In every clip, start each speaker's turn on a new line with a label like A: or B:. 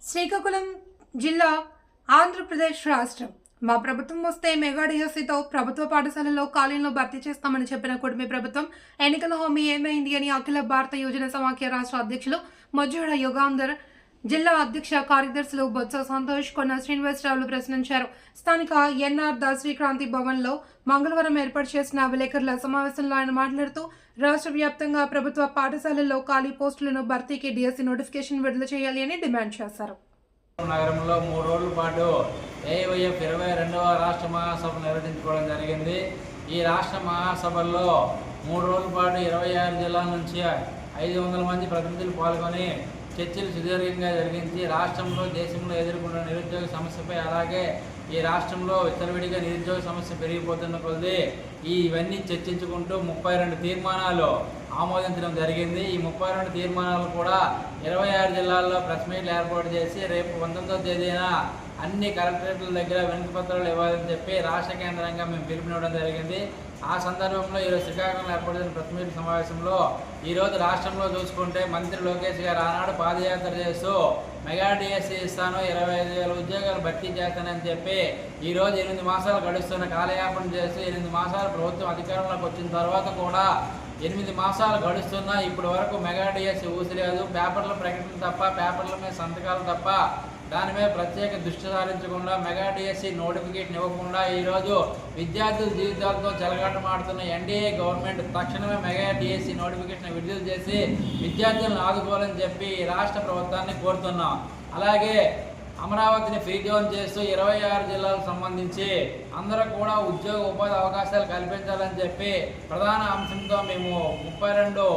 A: శ్రీకాకుళం జిల్లా ఆంధ్రప్రదేశ్ రాష్ట్రం. మా ప్రభుత్వం వస్తే మెగా డిఎస్సితో ప్రభుత్వ పాఠశాలల్లో ఖాళీలను భర్తీ చేస్తామని చెప్పిన కూటమి ప్రభుత్వం ఎన్నికల హామీ ఏమైంది అని అఖిల భారత యువజన సమాఖ్య రాష్ట్ర అధ్యక్షులు మజ్జుడ యుగాంధర్, జిల్లా అధ్యక్ష కార్యదర్శులు బొత్స సంతోష్, కొన్న శ్రీనివాసరావులు ప్రశ్నించారు. స్థానిక ఎన్ఆర్ దాసరి క్రాంతి భవన్లో మంగళవారం ఏర్పాటు చేసిన విలేకరుల సమావేశంలో ఆయన మాట్లాడుతూ రాష్ట్ర వ్యాప్తంగా ప్రభుత్వ పాఠశాలల్లో ఖాళీ పోస్టులను భర్తీకి డిఎస్సి నోటిఫికేషన్ విడుదల చేయాలి అని డిమాండ్ చేశారు.
B: నగరంలో 3 రోజుల పాటు ఏఐవైఎఫ్ 22వ రాష్ట్ర మహాసభ నిర్వహించుకోవడం జరిగింది. ఈ రాష్ట్ర మహాసభల్లో 3 రోజుల పాటు 26 జిల్లాల నుంచి 500 మంది ప్రతినిధులు పాల్గొని చర్చలు సుదీర్ఘంగా జరిగించి రాష్ట్రంలో దేశంలో ఎదుర్కొన్న నిరుద్యోగ సమస్యపై, అలాగే ఈ రాష్ట్రంలో విచ్చలవిడిగా నిరుద్యోగ సమస్య పెరిగిపోతున్న కొద్దీ ఇవన్నీ చర్చించుకుంటూ 32 తీర్మానాలు ఆమోదించడం జరిగింది. ఈ 32 తీర్మానాలు కూడా 26 జిల్లాల్లో ప్రెస్ మీట్లు ఏర్పాటు చేసి రేపు 19వ తేదీన అన్ని కలెక్టరేట్ల దగ్గర వినతి పత్రాలు ఇవ్వాలని చెప్పి రాష్ట్ర కేంద్రంగా మేము పిలుపునివ్వడం జరిగింది. ఆ సందర్భంలో ఈరోజు శ్రీకాకుళంలో ఏర్పడిన ప్రెస్ మీట్ సమావేశంలో ఈరోజు రాష్ట్రంలో చూసుకుంటే మంత్రి లోకేష్ గారు ఆనాడు పాదయాత్ర చేస్తూ మెగా డిఎస్సి ఇస్తాను, 25,000 ఉద్యోగాలు భర్తీ చేస్తానని చెప్పి ఈరోజు 8 మాసాలు గడుస్తున్న కాలయాపన చేస్తూ 8 మాసాలు ప్రభుత్వం అధికారంలోకి వచ్చిన తర్వాత కూడా 8 మాసాలు గడుస్తున్నా ఇప్పటి వరకు మెగా డిఎస్సి ఊసిలేదు. పేపర్ల ప్రకటన తప్ప, పేపర్ల మీద సంతకాలు తప్ప దాని మీద ప్రత్యేక దృష్టి సారించకుండా మెగా డిఎస్సి నోటిఫికేషన్ ఇవ్వకుండా ఈరోజు విద్యార్థుల జీవితాలతో చెలగాటమాడుతున్న ఎన్డీఏ గవర్నమెంట్ తక్షణమే మెగా డిఎస్సి నోటిఫికేషన్ విడుదల చేసి విద్యార్థులను ఆదుకోవాలని చెప్పి రాష్ట్ర ప్రభుత్వాన్ని కోరుతున్నాం. అలాగే అమరావతిని ఫ్రీ జోన్ చేస్తూ 26 జిల్లాలకు సంబంధించి అందరూ కూడా ఉద్యోగ ఉపాధి అవకాశాలు కల్పించాలని చెప్పి ప్రధాన అంశంతో మేము 32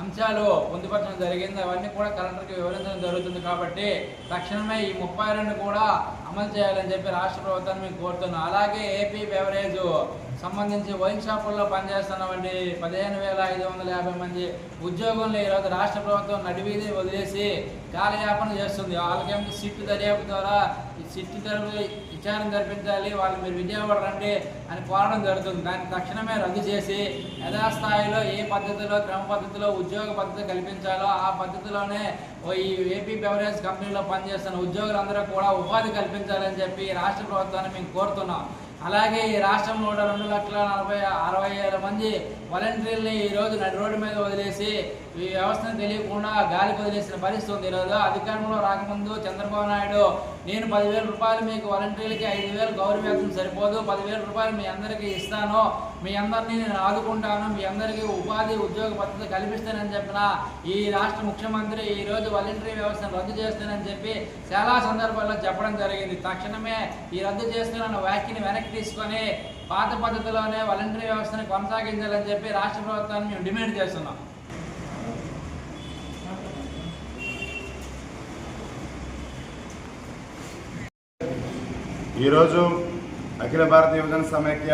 B: అంశాలు పొందుపరచడం జరిగింది. అవన్నీ కూడా కలెక్టర్కి వివరించడం జరుగుతుంది. కాబట్టి తక్షణమే ఈ 32 కూడా అమలు చేయాలని చెప్పి రాష్ట్ర ప్రభుత్వాన్ని మేము కోరుతున్నాం. అలాగే ఏపీ బెవరేజ్ సంబంధించి వైన్ షాపుల్లో పనిచేస్తున్నటువంటి 15,550 మంది ఉద్యోగులను ఈరోజు రాష్ట్ర ప్రభుత్వం నడివీధి వదిలేసి కాలయాపన చేస్తుంది. వాళ్ళకేమో సిట్ దర్యాప్తు ద్వారా సిట్ విచారణ జరిపించాలి, వాళ్ళు మీరు విజయవాడ రండి అని కోరడం జరుగుతుంది. దాన్ని తక్షణమే రద్దు చేసి యథాస్థాయిలో ఏ పద్ధతిలో, క్రమ పద్ధతిలో ఉద్యోగ పద్ధతి కల్పించాలో ఆ పద్ధతిలోనే ఈ ఏపీ బెవరేజ్ కంపెనీలో పనిచేస్తున్న ఉద్యోగులందరూ కూడా ఉపాధి కల్పించాలని చెప్పి రాష్ట్ర ప్రభుత్వాన్ని మేము కోరుతున్నాం. అలాగే ఈ రాష్ట్రంలో 2,60,000 మంది వాలంటీర్లని ఈరోజు నడి రోడ్డు మీద వదిలేసి ఈ వ్యవస్థను తెలియకుండా గాలికి వదిలేసిన పరిస్థితి ఉంది. ఈరోజు అధికారంలో రాకముందు చంద్రబాబు నాయుడు నేను 10,000 రూపాయలు మీకు వాలంటీర్లకి 5,000 గౌరవేతనం సరిపోదు, 10,000 రూపాయలు మీ అందరికీ ఇస్తాను, మీ అందరినీ నేను ఆదుకుంటాను, మీ అందరికీ ఉపాధి ఉద్యోగ పద్ధతి కల్పిస్తానని చెప్పిన ఈ రాష్ట్ర ముఖ్యమంత్రి ఈరోజు వాలంటీర్ వ్యవస్థను రద్దు చేస్తానని చెప్పి చాలా సందర్భాల్లో చెప్పడం జరిగింది. తక్షణమే ఈ రద్దు చేస్తున్న వ్యాఖ్యని వెనక్కి తీసుకొని పాత పద్ధతిలోనే వాలంటీర్ వ్యవస్థను కొనసాగించాలని చెప్పి రాష్ట్ర ప్రభుత్వాన్ని మేము డిమాండ్ చేస్తున్నాం.
C: ఈరోజు అఖిల భారత యువజన సమైక్య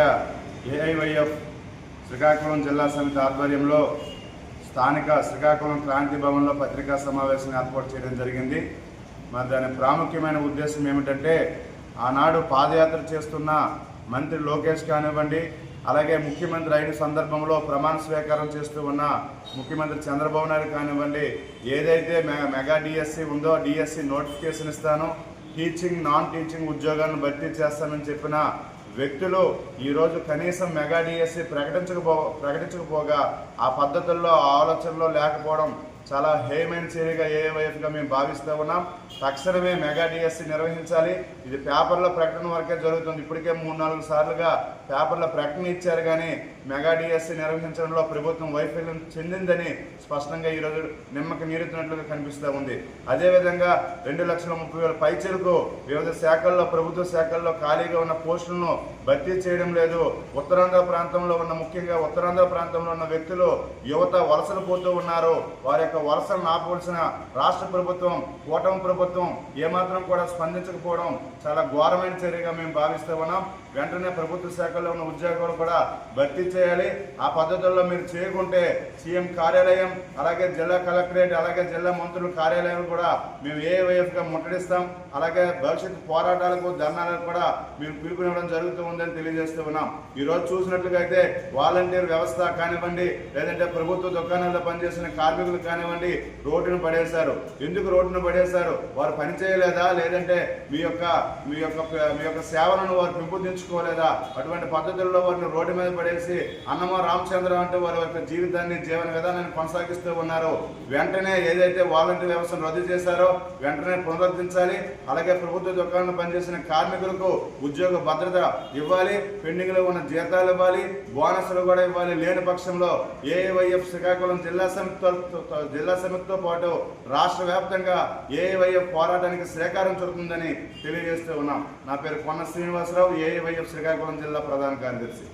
C: ఏఐవైఎఫ్ శ్రీకాకుళం జిల్లా సమితి ఆధ్వర్యంలో స్థానిక శ్రీకాకుళం క్రాంతి భవన్లో పత్రికా సమావేశం ఏర్పాటు చేయడం జరిగింది. మరి దాని ప్రాముఖ్యమైన ఉద్దేశం ఏమిటంటే, ఆనాడు పాదయాత్ర చేస్తున్న మంత్రి లోకేష్ కానివ్వండి, అలాగే ముఖ్యమంత్రి అయిన సందర్భంలో ప్రమాణ స్వీకారం చేస్తూ ఉన్న ముఖ్యమంత్రి చంద్రబాబు నాయుడు కానివ్వండి, ఏదైతే మెగా డిఎస్సి ఉందో డిఎస్సి నోటిఫికేషన్ ఇస్తాను, టీచింగ్ నాన్ టీచింగ్ ఉద్యోగాలను భర్తీ చేస్తానని చెప్పిన వ్యక్తులు ఈరోజు కనీసం మెగా డిఎస్సి ప్రకటించకపోగా ఆ పద్ధతుల్లో ఆలోచనలో లేకపోవడం చాలా హేయమైన చర్యగా ఏఐవైఎఫ్గా మేము భావిస్తూ ఉన్నాం. తక్షణమే మెగా డిఎస్సి నిర్వహించాలి. ఇది పేపర్ల ప్రకటన వరకే జరుగుతుంది. ఇప్పటికే 3-4 సార్లుగా పేపర్ల ప్రకటన ఇచ్చారు, కానీ మెగా డిఎస్సి నిర్వహించడంలో ప్రభుత్వం వైఫల్యం చెందిందని స్పష్టంగా ఈరోజు నిమ్మకి నీరుతున్నట్లుగా కనిపిస్తూ ఉంది. అదేవిధంగా 2,30,000 పైచలకు వివిధ శాఖల్లో, ప్రభుత్వ శాఖల్లో ఖాళీగా ఉన్న పోస్టులను భర్తీ చేయడం లేదు. ఉత్తరాంధ్ర ప్రాంతంలో ఉన్న, ముఖ్యంగా ఉత్తరాంధ్ర ప్రాంతంలో ఉన్న వ్యక్తులు, యువత వలసలు పోతూ ఉన్నారు. వారి యొక్క వలసలను ఆపవలసిన రాష్ట్ర ప్రభుత్వం, కూటమి ప్రభుత్వం ఏమాత్రం కూడా స్పందించకపోవడం చాలా ఘోరమైన చర్యగా మేము భావిస్తూ ఉన్నాం. వెంటనే ప్రభుత్వ శాఖల్లో ఉన్న ఉద్యోగాలు కూడా భర్తీ చేయాలి. ఆ పద్ధతుల్లో మీరు చేయకుంటే సీఎం కార్యాలయం, అలాగే జిల్లా కలెక్టరేట్, అలాగే జిల్లా మంత్రుల కార్యాలయం కూడా మేము ఏఐవైఎఫ్గా ముట్టడిస్తాం. అలాగే భవిష్యత్తు పోరాటాలకు, ధర్నాలకు కూడా మేము పిలుపునివ్వడం జరుగుతూ ఉందని తెలియజేస్తూ ఉన్నాం. ఈ రోజు చూసినట్లుగా అయితే వాలంటీర్ వ్యవస్థ కానివ్వండి, లేదంటే ప్రభుత్వ దుకాణాల్లో పనిచేసిన కార్మికులు కానివ్వండి, రోడ్డును పడేశారు. ఎందుకు రోడ్డును పడేశారు? వారు పని చేయలేదా, లేదంటే మీ యొక్క సేవలను వారు పెంపొందించుకోలేదా? అటువంటి పద్ధతుల్లో వారిని రోడ్డు మీద పడేసి అన్నమా రామచంద్ర అంటూ వారి యొక్క జీవితాన్ని, జీవన విధానాన్ని కొనసాగిస్తూ ఉన్నారు. వెంటనే ఏదైతే వాలంటీర్ వ్యవస్థను రద్దు చేశారో వెంటనే పునరుద్ధరించాలి. అలాగే ప్రభుత్వ దుకాణంలో పనిచేసిన కార్మికులకు ఉద్యోగ భద్రత ఇవ్వాలి, పెండింగ్ లో ఉన్న జీతాలు ఇవ్వాలి, బోనస్లు కూడా ఇవ్వాలి. లేని పక్షంలో ఏఐవైఎఫ్ శ్రీకాకుళం జిల్లా సమితితో పాటు రాష్ట్ర వ్యాప్తంగా ఏఐవైఎఫ్ పోరాటానికి శ్రీకారం చుడుతుందని తెలియజేస్తూ ఉన్నాం. నా పేరు కొన్న శ్రీనివాసరావు, ఏఐవైఎఫ్ శ్రీకాకుళం జిల్లా ప్రధాన కార్యదర్శి.